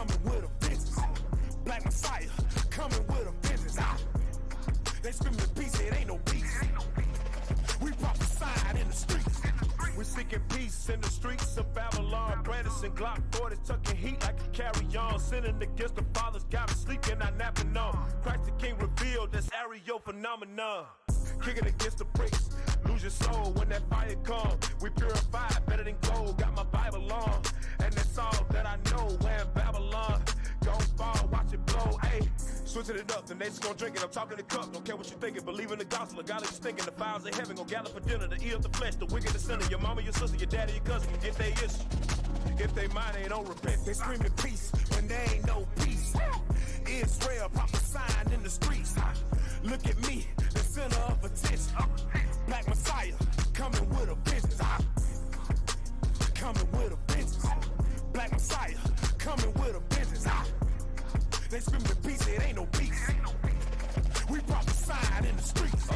coming with a vengeance. Black Messiah, coming with a vengeance. They screaming peace, it ain't no peace. We prophesying in the streets. We're seeking peace in the streets of Babylon. Brandishing Glock 40s, tucking heat like a carry-on. Sinning against the fathers, got us sleeping, not napping on. Christ the King revealed, that's aerial phenomenon. Kicking against the pricks, lose your soul when that fire comes. We purify better than gold, got my Bible on. And that's all that I know, we're in Babylon. Gon' fall, watch it blow, ayy. Switching it up, the nation's gon' drink it. I'm talking to cup, don't care what you thinking. Believe in the gospel, God is thinking. The fires of heaven gon' gather for dinner. The ear of the flesh, the wicked, the sinner. Your mama, your sister, your daddy, your cousin can get they issue. If they mind, they don't repent. They screaming peace when there ain't no peace. Israel prophesying in the streets. Look at me, the center of attention. Black Messiah, coming with a vengeance. Coming with a vengeance. Black Messiah, coming with a vengeance. They screaming peace, it ain't no peace. We prophesying in the streets.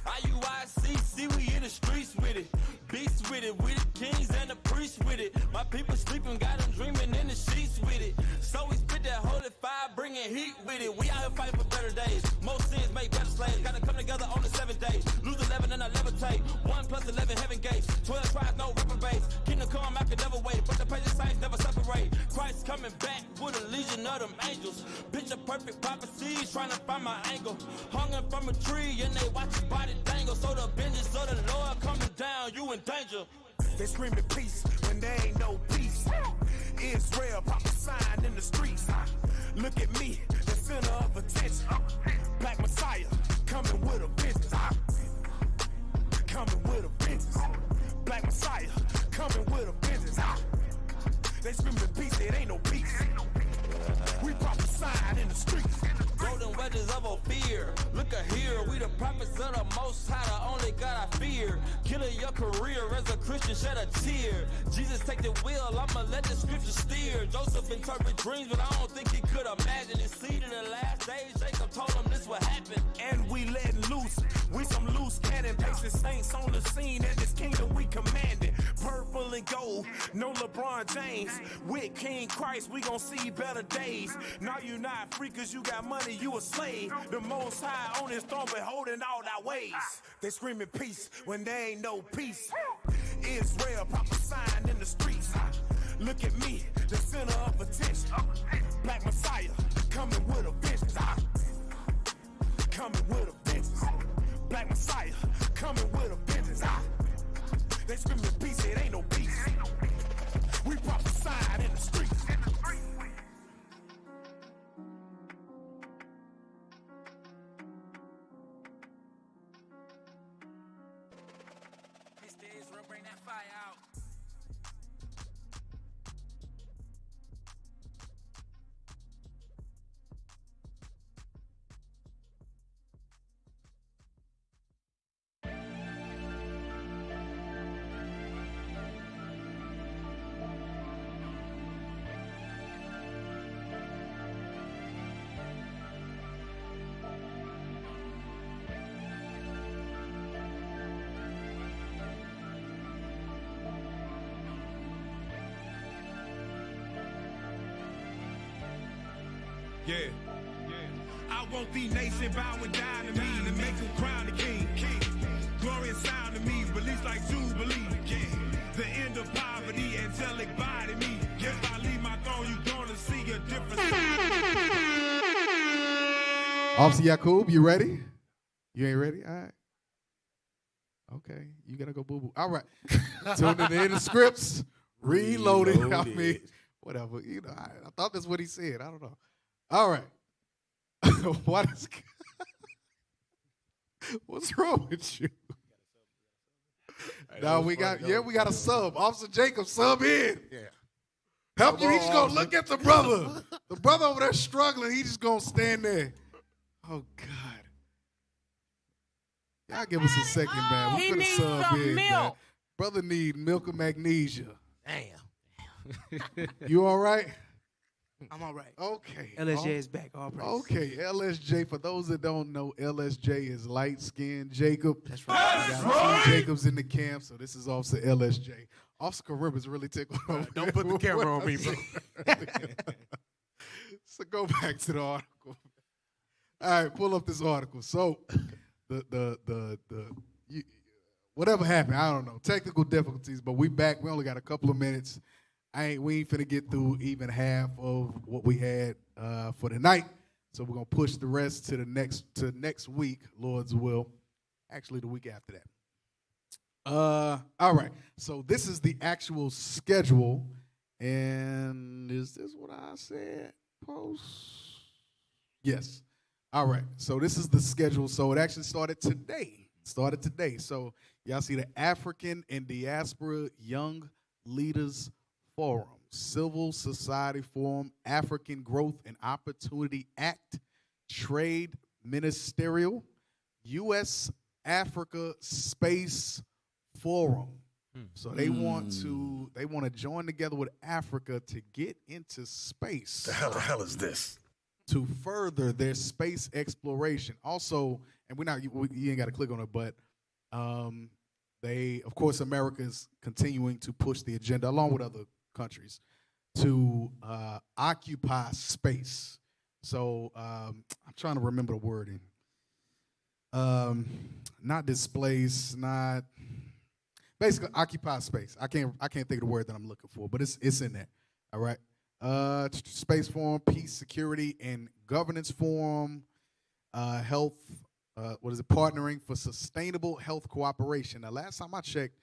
IUICC, we in the streets with it. Beasts with it, with the kings and the priests with it. My people sleeping, got them dreaming in the sheets with it. So we spit that holy fire, bringing heat with it. We out here fighting for better days. Most sins make better slaves. Gotta come together on the 7th day. Lose 11 and I levitate. 1 plus 11 heaven gates. 12 tribes, no reprobates. Kingdom come, I can never wait. But the patient saints never separate. Christ coming back with a legion of them angels. Picture perfect prophecies, trying to find my angle. Hung from a tree and they watch his body dangle. So the vengeance of the Lord coming down, you in danger. They screaming peace when there ain't no peace. Israel prophesying in the streets. Look at me, the center of attention. Black Messiah, coming with a vengeance. Coming with a vengeance. Black Messiah, coming with a vengeance. They screaming peace, it ain't no peace. We prophesying in the streets. Golden wedges of Ophir. Look at here, we the prophets of the Most High, the only God I fear. Killing your career as a Christian, shed a tear. Jesus take the wheel, I'ma let the scripture steer. Joseph interpret dreams, but I don't think he could imagine it. Seed in the last days, Jacob told him this would happen. And we letting loose, we some loose cannon. Patient saints on the scene, and this kingdom we commanded. Purple and gold, no LeBron James. With King Christ, we gon' see better days. Now you not free cause you got money, you a slave. The Most High on his throne, but holding all our ways. They screaming peace when there ain't no peace. Israel prophesying in the streets. Look at me, the center of attention. Black Messiah, coming with a vengeance. Coming with a vengeance. Black Messiah, coming with a vengeance. They screaming peace, it ain't no peace. We prophesying in the streets. Mr. Israel, bring that fire out. Yeah. I want the nation bowing down to me and make them crown the king. Glorious sound to me, release like Jubilee. The end of poverty, angelic body me. If I leave my throne, you gonna see a different Officer Yakub, you ready? You ain't ready? All right. Okay, you gotta go boo-boo. All right. Tuning in the scripts, reloaded. I mean, whatever. You know, I thought that's what he said. I don't know. All right. What is? What's wrong with you? No, we got a sub. Officer Jacob, sub in. Yeah. Help you. He's just gonna look at the brother. The brother over there struggling. He's just gonna stand there. Oh God. Y'all give us a second, man. We finna sub in, man. Brother need milk and magnesia. Damn. You all right? I'm all right. Okay. LSJ is back. All praise. Okay, LSJ. For those that don't know, LSJ is light-skinned Jacob. That's right. We got two Jacobs in the camp, so this is Officer LSJ. Officer Karim is really tickled. Don't put the camera on me, bro. go back to the article. All right, pull up this article. So, whatever happened, I don't know. Technical difficulties, but we back. We only got a couple of minutes. We ain't finna get through even half of what we had for tonight. So we're gonna push the rest to the next week, Lord's will. Actually, the week after that. All right. So this is the actual schedule, and is this what I said? Post. Yes. All right. So this is the schedule. So it actually started today. So y'all see the African and Diaspora Young Leaders Forum, Civil Society Forum, African Growth and Opportunity Act, Trade Ministerial, U.S. Africa Space Forum. So they want to join together with Africa to get into space. The hell is this? To further their space exploration. Also, and you ain't got to click on it, but of course, America is continuing to push the agenda along with other countries to occupy space. So I'm trying to remember the wording. Not displace, not basically occupy space. I can't think of the word that I'm looking for, but it's in there. All right. Space Forum, Peace, Security, and Governance Forum, Health. Partnering for Sustainable Health Cooperation. Now, last time I checked,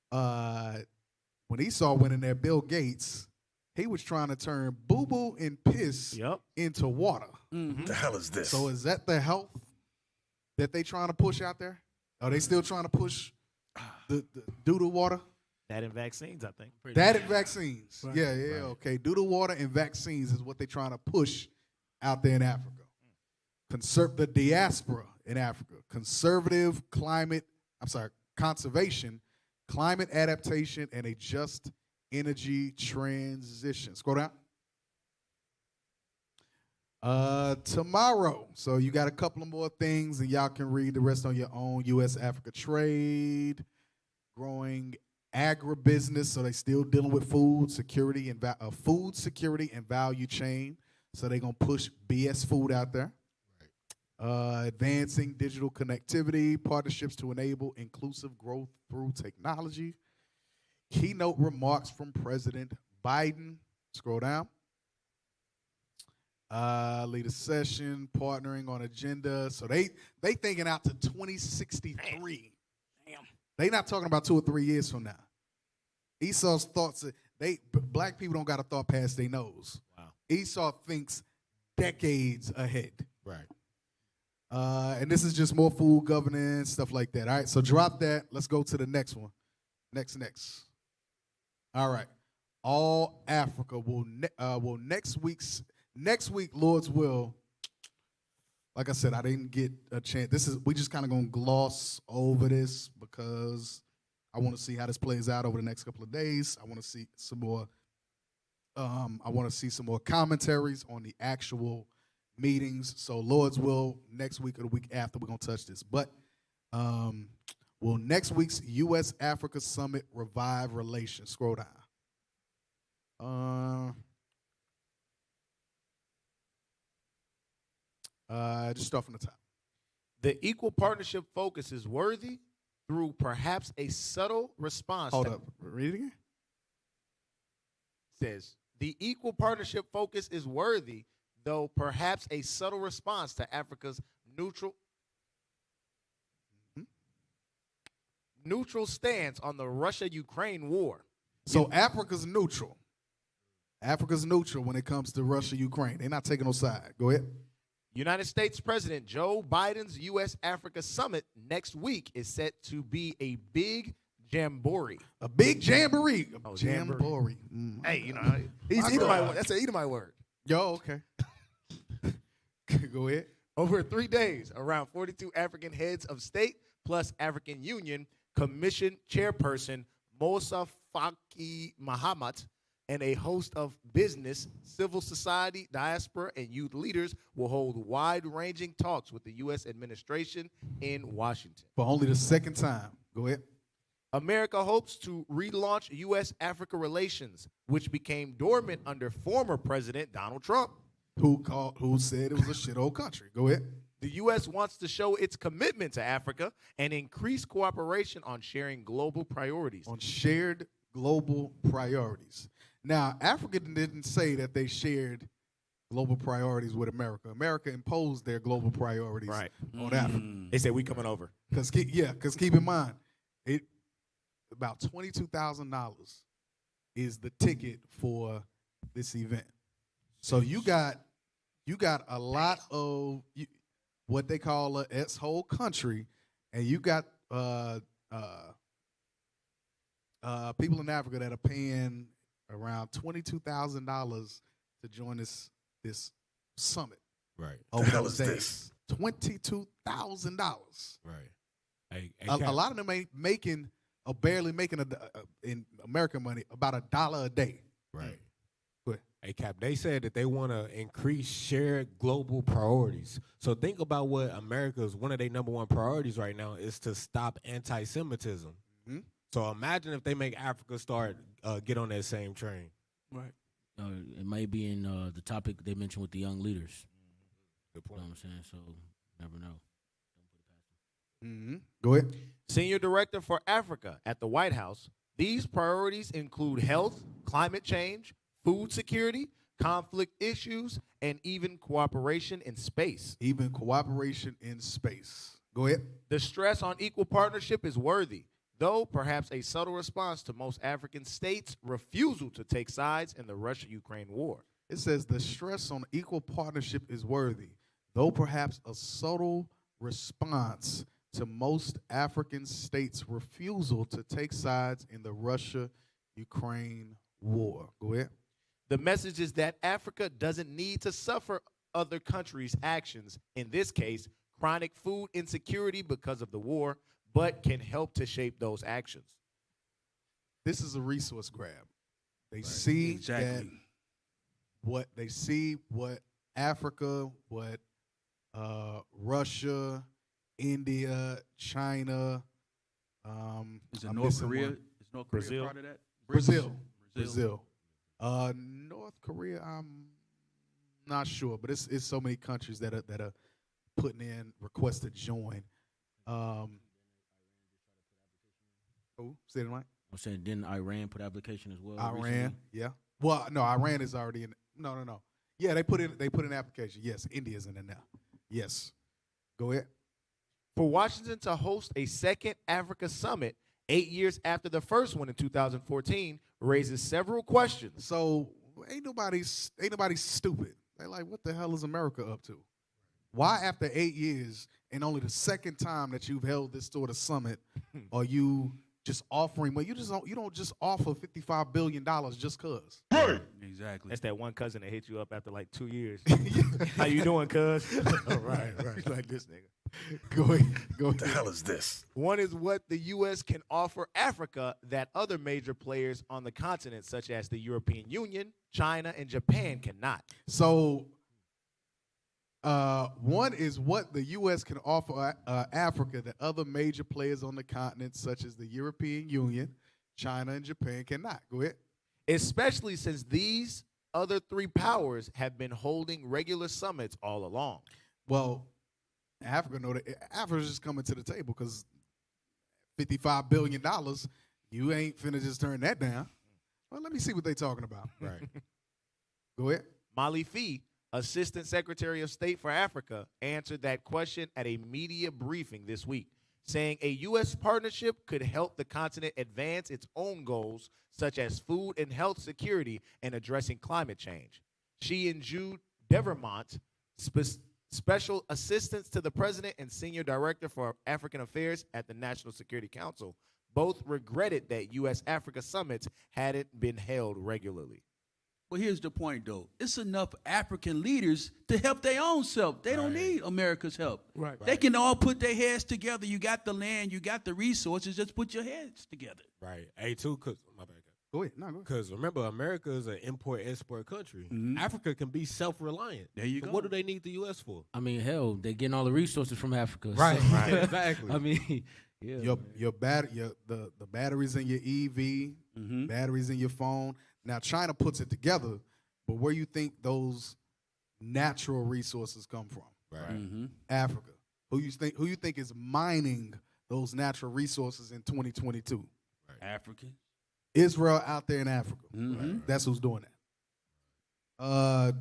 when Esau went in there, Bill Gates, he was trying to turn boo-boo and piss into water. Mm-hmm. The hell is this? So is that the health that they trying to push out there? Are they still trying to push the doo-doo water? That and vaccines, I think. That and vaccines. Right. Yeah, okay. Doo-doo water and vaccines is what they're trying to push out there in Africa. The diaspora in Africa, conservation, climate adaptation, and a just energy transition. Scroll down. Tomorrow, so you got a couple of more things, and y'all can read the rest on your own. U.S.-Africa trade, growing agribusiness, so they still dealing with food security and value chain. So they're gonna push BS food out there. Advancing digital connectivity, partnerships to enable inclusive growth through technology. Keynote remarks from President Biden. Scroll down. Lead a session, partnering on agenda. So they thinking out to 2063. Damn. They not talking about 2 or 3 years from now. Esau's thoughts, black people don't got a thought past their nose. Wow. Esau thinks decades ahead. Right. And this is just more food governance, stuff like that. All right, so drop that. Let's go to the next one. Next. All right. All Africa will next week, Lord's will. Like I said, I didn't get a chance. We just kind of gonna gloss over this because I want to see how this plays out over the next couple of days. I want to see some more. I want to see some more commentaries on the actual meetings. So Lord's will, next week or the week after, we're going to touch this. But will next week's U.S.-Africa Summit revive relations? Scroll down. Just start from the top. The equal partnership focus is worthy through perhaps a subtle response. Hold up. Read it again. Says, the equal partnership focus is worthy, though perhaps a subtle response to Africa's neutral stance on the Russia-Ukraine war. So Africa's neutral. Africa's neutral when it comes to Russia-Ukraine. They're not taking no side. Go ahead. United States President Joe Biden's U.S.-Africa summit next week is set to be a big jamboree. A big jamboree. Jamboree. Hey, you know, that's an Edomite word. Yo, okay. Go ahead. Over 3 days, around 42 African heads of state plus African Union Commission Chairperson Moussa Faki Mahamat and a host of business, civil society, diaspora, and youth leaders will hold wide-ranging talks with the U.S. administration in Washington. For only the second time. Go ahead. America hopes to relaunch U.S.-Africa relations, which became dormant under former President Donald Trump. Who said it was a shithole country? Go ahead. The U.S. wants to show its commitment to Africa and increase cooperation on sharing global priorities. On shared global priorities. Now, Africa didn't say that they shared global priorities with America. America imposed their global priorities on Africa. They said we coming over. Because keep in mind, about $22,000 is the ticket for this event. So you got a lot of what they call a S-hole country, and you got people in Africa that are paying around $22,000 to join this summit. Right. Over those days. $22,000. Right. A lot of them ain't making barely making in American money about $1 a day. Right. But Hey, Cap, they said that they want to increase shared global priorities. So think about what America's one of their number one priorities right now is to stop anti-Semitism. Mhm. So imagine if they make Africa start get on that same train. Right. It may be in the topic they mentioned with the young leaders. Good You know what I'm saying? So, never know. Go ahead. Senior Director for Africa at the White House, these priorities include health, climate change, food security, conflict issues, and even cooperation in space. Even cooperation in space. Go ahead. The stress on equal partnership is worthy, though perhaps a subtle response to most African states' refusal to take sides in the Russia-Ukraine war. It says the stress on equal partnership is worthy, though perhaps a subtle response to most African states' refusal to take sides in the Russia-Ukraine war. Go ahead. The message is that Africa doesn't need to suffer other countries' actions, in this case, chronic food insecurity because of the war, but can help to shape those actions. This is a resource grab. They see Exactly. what Africa, what Russia, India, China, Is it I'm North missing Korea? one. Is North Korea Brazil? part of that? Brazil. North Korea, I'm not sure, but it's so many countries that are putting in requests to join. Oh, say it, Mike. I'm saying, didn't Iran put application as well? Iran, recently? yeah. Well, no, Iran is already in. No. Yeah, they put in application. Yes, India's in there now. Yes. Go ahead. For Washington to host a second Africa summit 8 years after the first one in 2014 raises several questions. So ain't nobody stupid. They're like, what the hell is America up to? Why after 8 years and only the second time that you've held this sort of summit are you just offering? Well, you don't just offer $55 billion just cause. Exactly. That's that one cousin that hit you up after like 2 years. How you doing, cuz? right. Like this nigga. Go ahead. What the hell is this? One is what the U.S. can offer Africa that other major players on the continent, such as the European Union, China, and Japan, cannot. So one is what the U.S. can offer Africa that other major players on the continent, such as the European Union, China, and Japan, cannot. Go ahead. Especially since these other three powers have been holding regular summits all along. Well, Africa's just coming to the table because $55 billion, you ain't finna just turn that down. Well, let me see what they talking about. Right. Go ahead. Molly Fee, Assistant Secretary of State for Africa, answered that question at a media briefing this week, saying a U.S. partnership could help the continent advance its own goals, such as food and health security and addressing climate change. She and Jude Devermont, Special Assistants to the President and Senior Director for African Affairs at the National Security Council, both regretted that U.S.-Africa summits hadn't been held regularly. Well, here's the point, though. It's enough African leaders to help their own self. They don't need America's help. Right. They can all put their heads together. You got the land, you got the resources. Just put your heads together. Right. Hey, too, because my bad. Go ahead. No, go ahead. Because remember, America is an import-export country. Mhm. Africa can be self-reliant. There you So go. what do they need the U.S. for? I mean, hell, they're getting all the resources from Africa. Right. so- Right. Exactly. I mean, yeah. The batteries in your EV, Mhm. batteries in your phone. Now China puts it together, but where you think those natural resources come from? Right. Mm-hmm. Africa. Who you think is mining those natural resources in 2022? African. Israel out there in Africa. Mm-hmm. That's who's doing that.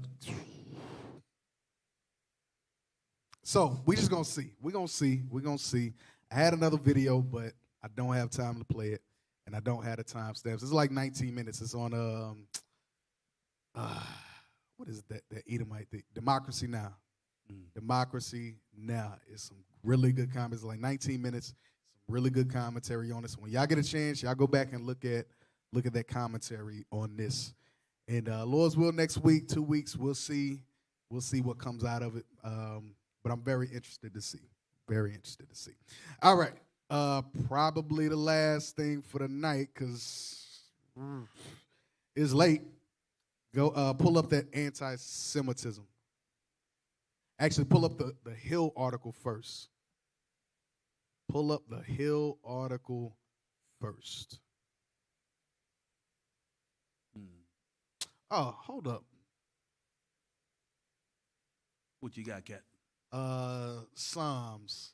So we just gonna see. We're gonna see. I had another video, but I don't have time to play it, and I don't have the timestamps. It's like 19 minutes. It's on what is that Edomite thing? Democracy Now. Democracy Now. It's some really good comments. Like 19 minutes, some really good commentary on this. When y'all get a chance, y'all go back and look at that commentary on this. And Lord's will, next week, 2 weeks, we'll see what comes out of it. But I'm very interested to see. Very interested to see. All right. Probably the last thing for the night, because it's late. Go pull up that anti-Semitism. Actually, pull up the Hill article first. Pull up the Hill article first. Oh, hold up. What you got, Cat? Psalms.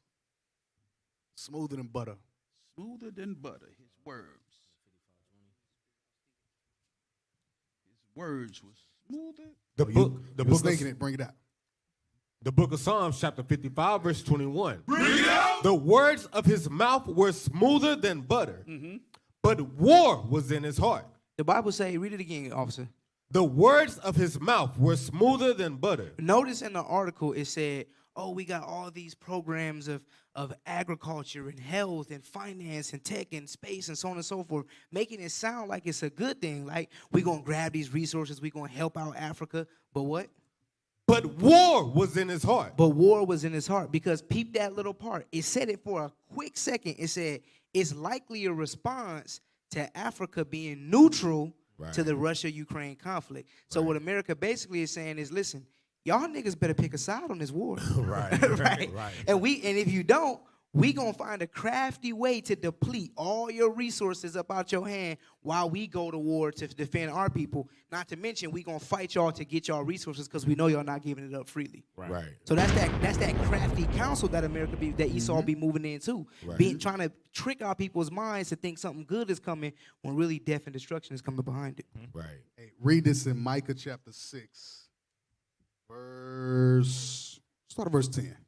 Smoother than butter. Smoother than butter. His words. His words was smoother. The book. The book. Thinking it. Bring it out. The book of Psalms, chapter 55, verse 21. Bring it out. The words of his mouth were smoother than butter, but war was in his heart. The Bible say, read it again, officer. The words of his mouth were smoother than butter. Notice in the article it said, oh, we got all these programs of agriculture and health and finance and tech and space and so on and so forth, making it sound like it's a good thing. Like, we're going to grab these resources, we're going to help out Africa. But what? But war was in his heart. But war was in his heart, because peep that little part. It said it for a quick second. It said it's likely a response to Africa being neutral to the Russia-Ukraine conflict. So what America basically is saying is, listen, y'all niggas better pick a side on this war. right. And if you don't, we gonna find a crafty way to deplete all your resources up out your hand while we go to war to defend our people. Not to mention, we gonna fight y'all to get y'all resources because we know y'all not giving it up freely. Right. So that's that crafty counsel that that Esau be moving into, trying to trick our people's minds to think something good is coming when really death and destruction is coming behind it. Right. Hey, read this in Micah chapter 6, start at verse 10.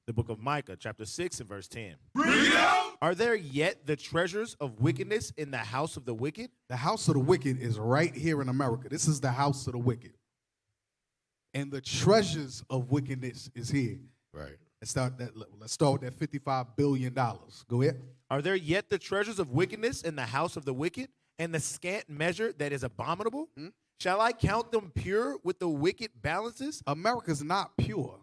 The book of Micah, chapter 6 and verse 10. Bring it out! Are there yet the treasures of wickedness in the house of the wicked? The house of the wicked is right here in America. This is the house of the wicked. And the treasures of wickedness is here. Right. Let's start with that $55 billion. Go ahead. Are there yet the treasures of wickedness in the house of the wicked, and the scant measure that is abominable? Shall I count them pure with the wicked balances? America's not pure,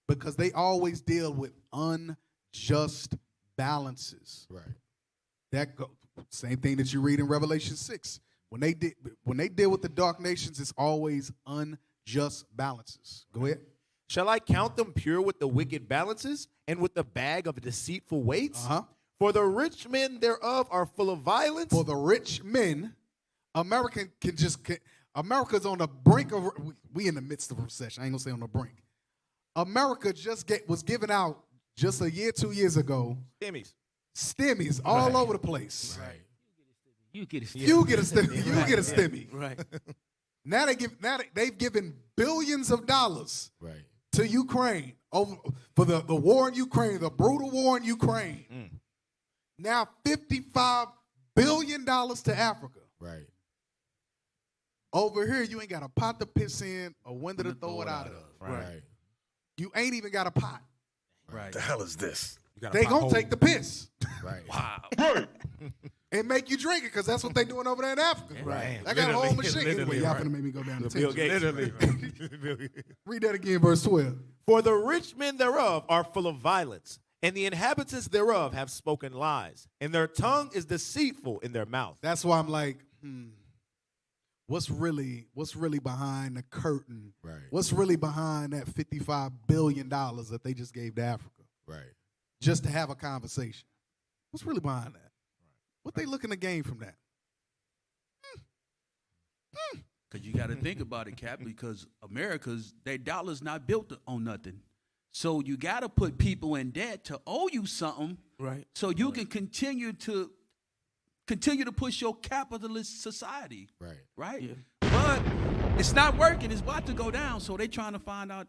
because they always deal with unjust balances. Right. Same thing that you read in Revelation 6. When they deal with the dark nations, it's always unjust balances. Go ahead. Shall I count them pure with the wicked balances, and with the bag of deceitful weights? For the rich men thereof are full of violence. For the rich men, America's on the brink of. We in the midst of a recession. I ain't gonna say on the brink. America was given out just a year, 2 years ago. Stimmies all over the place. Right. You get a stimmy. You get a stimmy. You get a stimmy. Right. Now they've given billions of dollars to Ukraine for the war in Ukraine, the brutal war in Ukraine. Now $55 billion to Africa. Right. Over here, you ain't got a pot to piss in, a window to throw it out of. Right. You ain't even got a pot. Right. The hell is this? They gonna take the piss. Right. Wow. And make you drink it, because that's what they doing over there in Africa. Right. I got a whole machine. Literally, Anyway, y'all right. finna make me go down the Bill tangent. Gates. Read that again, verse 12. For the rich men thereof are full of violence, and the inhabitants thereof have spoken lies, and their tongue is deceitful in their mouth. That's why I'm like, what's really behind the curtain? Right. What's really behind that $55 billion that they just gave to Africa? Right. Just to have a conversation. What's really behind that? What they looking to gain from that? got to think about it, Cap, because their dollar's not built on nothing. So you got to put people in debt to owe you something, Right. so you can continue to push your capitalist society. Right. Yeah. But it's not working. It's about to go down. So they try to find a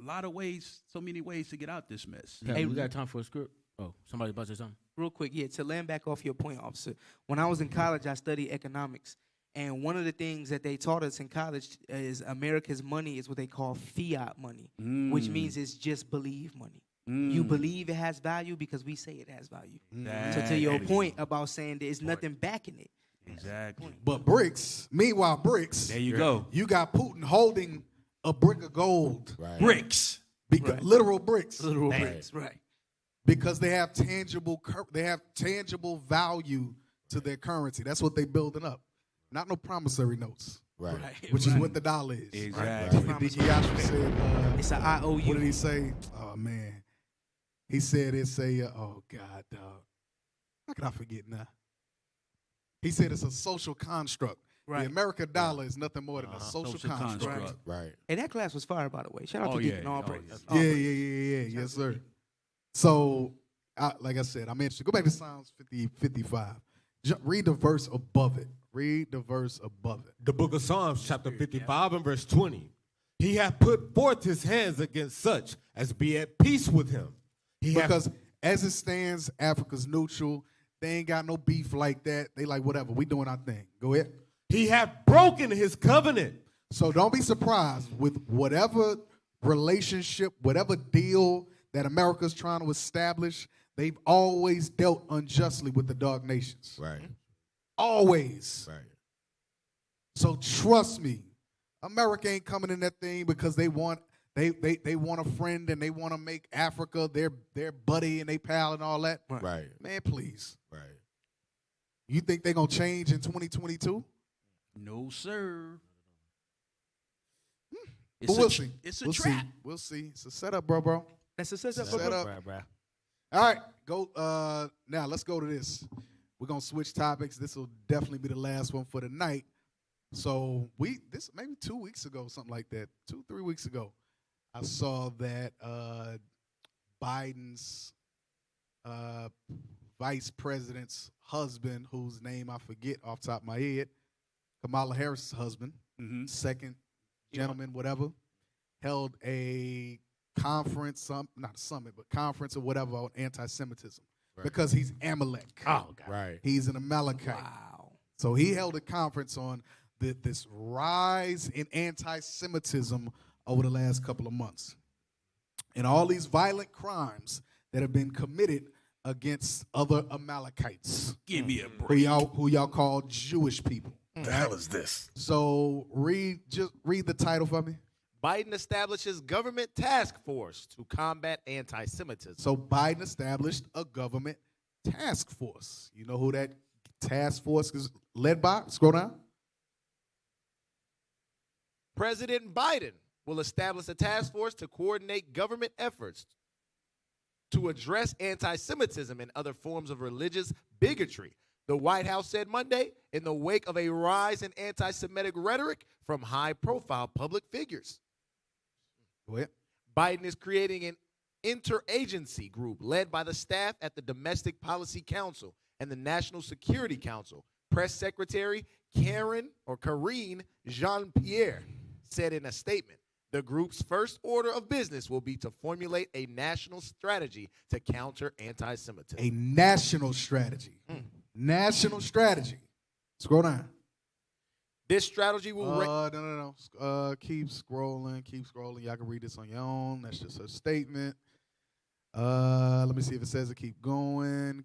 lot of ways, so many ways to get out this mess. Hey, we got time for a script. Oh, somebody about to say something. Real quick, yeah, to land back off your point, officer. When I was in college, I studied economics. And one of the things that they taught us in college is America's money is what they call fiat money, which means it's just believe money. You believe it has value because we say it has value. So to your point about saying there's nothing backing it. Exactly. But meanwhile, bricks. There you go. You got Putin holding a brick of gold. Bricks. Literal bricks. Literal bricks, right. Because they have tangible value to their currency. That's what they're building up. Not no promissory notes. Right. Which is what the dollar is. Exactly. He actually said, It's an IOU. what did he say? Oh, man. He said it's a, oh, God, dog. How can I forget now? He said it's a social construct. Right. The American dollar is nothing more than a social construct. Right. And that class was fire, by the way. Shout out to Deacon Albright. Yeah. Yes, sir. So, like I said, I'm interested. Go back to Psalms 55. Read the verse above it. The book of Psalms, chapter 55 and verse 20. He hath put forth his hands against such as be at peace with him. Because as it stands, Africa's neutral. They ain't got no beef like that. They like, whatever. We doing our thing. Go ahead. He hath broken his covenant. So don't be surprised with whatever relationship, whatever deal that America's trying to establish, they've always dealt unjustly with the dark nations. Right. Always. Right. So trust me, America ain't coming in that thing because they want a friend and they want to make Africa their buddy and they pal and all that. Right. Man, please. Right. You think they're going to change in 2022? No, sir. But we'll see. It's a We'll trap. see. We'll see. It's a setup, bro. That's a setup. All right, go. Now let's go to this. We're gonna switch topics. This will definitely be the last one for the night. So this maybe 2 weeks ago, something like that, 2-3 weeks ago, I saw that Biden's vice president's husband, whose name I forget off the top of my head, Kamala Harris' husband, second gentleman, whatever, held a conference, not a summit, but conference or whatever on anti-Semitism because he's Amalek. Oh, God. Right. He's an Amalekite. Wow. So he held a conference on this rise in anti-Semitism over the last couple of months. And all these violent crimes that have been committed against other Amalekites. Give me a break. Who y'all call Jewish people. The hell is this? So read the title for me. Biden establishes government task force to combat anti-Semitism. So Biden established a government task force. You know who that task force is led by? Scroll down. President Biden will establish a task force to coordinate government efforts to address anti-Semitism and other forms of religious bigotry. The White House said Monday in the wake of a rise in anti-Semitic rhetoric from high-profile public figures. Go ahead. Biden is creating an interagency group led by the staff at the Domestic Policy Council and the National Security Council. Press Secretary Karine Jean-Pierre said in a statement, the group's first order of business will be to formulate a national strategy to counter anti-Semitism. A national strategy. National strategy. Scroll down. This strategy will... No. Keep scrolling. Y'all can read this on your own. That's just a statement. Let me see if it says it. Keep going.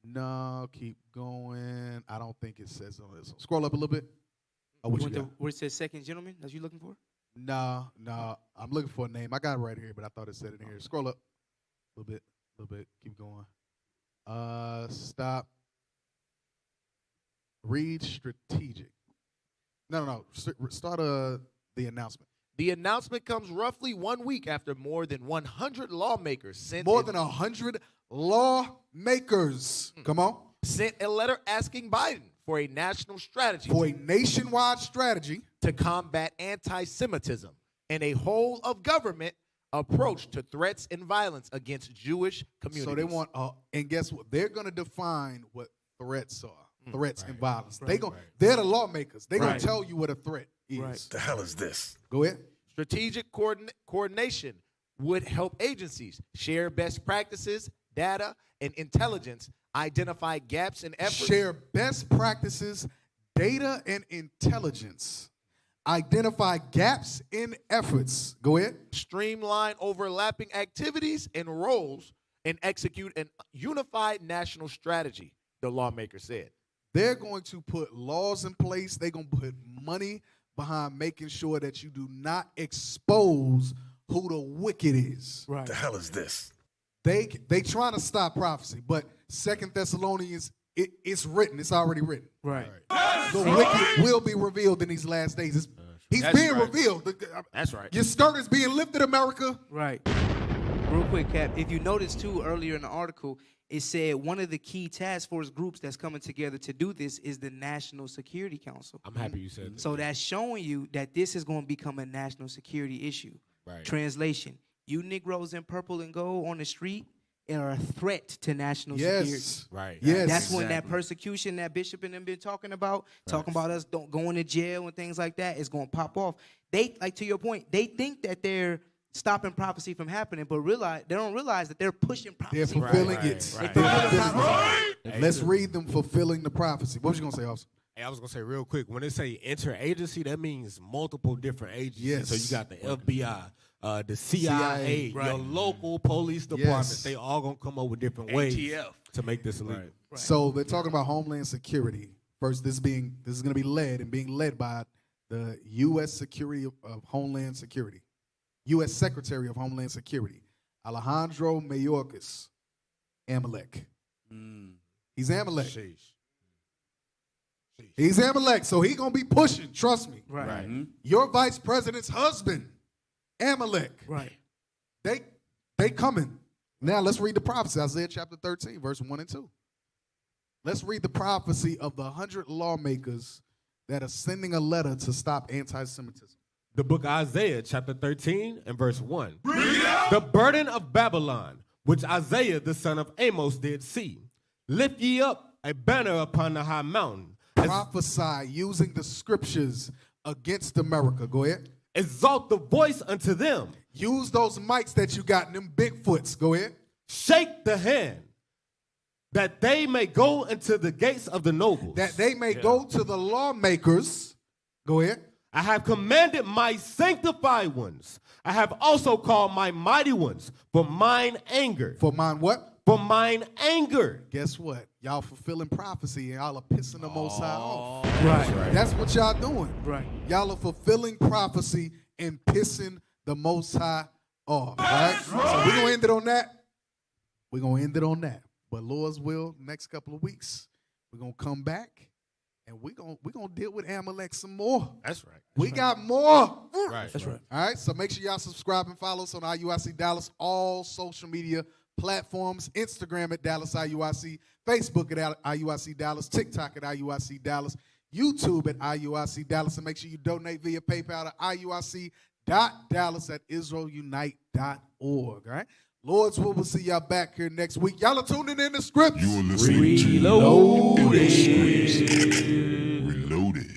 No, keep going. I don't think it says on this. Scroll up a little bit. Oh, what you got? Where it says second gentleman? That's you looking for? No. I'm looking for a name. I got it right here, but I thought it said it in here. Scroll up a little bit. Keep going. Stop. Read strategic. No. Start the announcement. The announcement comes roughly 1 week after more than 100 lawmakers sent More than 100 lawmakers. Come on. sent a letter asking Biden for a national strategy For a nationwide strategy to combat anti-Semitism and a whole of government approach to threats and violence against Jewish communities. So they want, and guess what? They're going to define what threats are. Threats and violence. They're the lawmakers. They're going to tell you what a threat is. The hell is this? Go ahead. Strategic coordination would help agencies share best practices, data, and intelligence, identify gaps in efforts. Share best practices, data, and intelligence. Identify gaps in efforts. Go ahead. Streamline overlapping activities and roles and execute a unified national strategy, the lawmaker said. They're going to put laws in place. They're going to put money behind making sure that you do not expose who the wicked is. Right. The hell is this? They trying to stop prophecy, but 2 Thessalonians, it's written. It's already written. Right. The wicked will be revealed in these last days. He's being revealed. That's right. Your skirt is being lifted, America. Right. Real quick, Cap, if you notice, too, earlier in the article, it said one of the key task force groups that's coming together to do this is the National Security Council. I'm happy you said that. So that's showing you that this is going to become a national security issue. Right. Translation, you Negroes in purple and gold on the street are a threat to national security. Yes. Right. Yes. That's when that persecution that Bishop and them been talking about us going to jail and things like that is going to pop off. They, like to your point, they think that they're stopping prophecy from happening, but they don't realize that they're pushing prophecy. They're fulfilling it. Right. Let's read them fulfilling the prophecy. What was you going to say, Officer? Hey, I was going to say real quick, when they say interagency, that means multiple different agencies. Yes. So you got the FBI, the CIA, your local police departments. They all going to come up with different ways to make this illegal. Right. So they're talking about Homeland Security. First, this is going to be being led by the U.S. Secretary of Homeland Security, U.S. Secretary of Homeland Security, Alejandro Mayorkas, Amalek. He's Amalek. He's Amalek, so he's going to be pushing, trust me. Right. Your vice president's husband, Amalek. Right. They coming. Now let's read the prophecy, Isaiah chapter 13, verse 1 and 2. Let's read the prophecy of the 100 lawmakers that are sending a letter to stop anti-Semitism. The book of Isaiah, chapter 13 and verse 1. The burden of Babylon, which Isaiah the son of Amos did see. Lift ye up a banner upon the high mountain. Prophesy using the scriptures against America. Go ahead. Exalt the voice unto them. Use those mics that you got, them Bigfoots. Go ahead. Shake the hand, that they may go into the gates of the nobles. That they may go to the lawmakers. Go ahead. I have commanded my sanctified ones. I have also called my mighty ones for mine anger. For mine what? For mine anger. Guess what? Y'all fulfilling prophecy and y'all are pissing the Most High off. Right. That's what y'all doing. Right. Y'all are fulfilling prophecy and pissing the Most High off. All right? So we're going to end it on that. We're going to end it on that. But Lord's will, next couple of weeks, we're going to come back and we're going to deal with Amalek some more. That's right. We got more. Right. That's right. All right? So make sure y'all subscribe and follow us on IUIC Dallas, all social media platforms, Instagram at Dallas IUIC, Facebook at IUIC Dallas, TikTok at IUIC Dallas, YouTube at IUIC Dallas, and make sure you donate via PayPal to IUIC.Dallas@IsraelUnite.org. All right? Lord's will, we'll see y'all back here next week. Y'all are tuning in to Scripts. You are listening to Reloaded.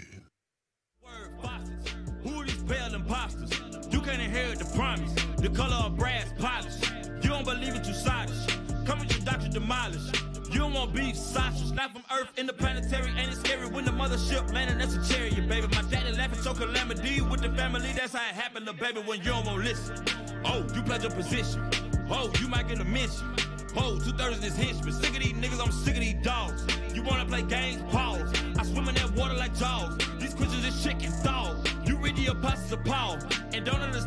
Who are these pale imposters? You can't inherit the promise, the color of brass polish. You don't believe it, you silence. Come with your doctrine demolished. You don't want beef, sausage, not from Earth, interplanetary. Ain't it scary when the mothership landing? That's a chariot, baby. My daddy laughing, so calamity with the family. That's how it happened, little baby, when you don't want to listen. Oh, you pledge your position. Oh, you might get a mention. Oh, 2/3 of this henchman. Sick of these niggas, I'm sick of these dogs. You wanna play games? Pause. I swim in that water like Jaws. These Christians is chicken dog. You read the apostles of Paul and don't understand.